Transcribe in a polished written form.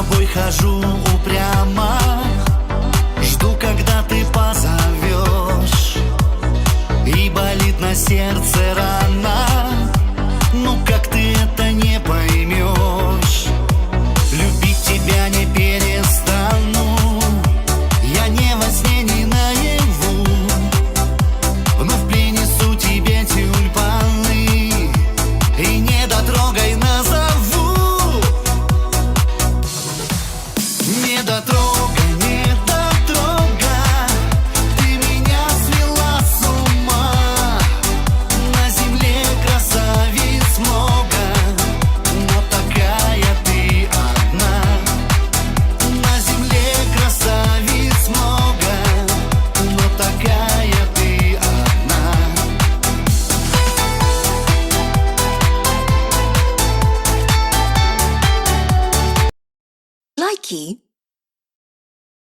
тобой хожу упрямо, жду, когда ты позовешь, и болит на сердце рана. Ну как ты это не поймешь? Любить тебя не перестану, я не во сне, не наяву, вновь принесу тебе тюльпаны и недотрогой назову. Недотрога, недотрога, ты меня свела с ума. На земле красавиц много, но такая ты одна. На земле красавиц много, но такая ты одна. Likey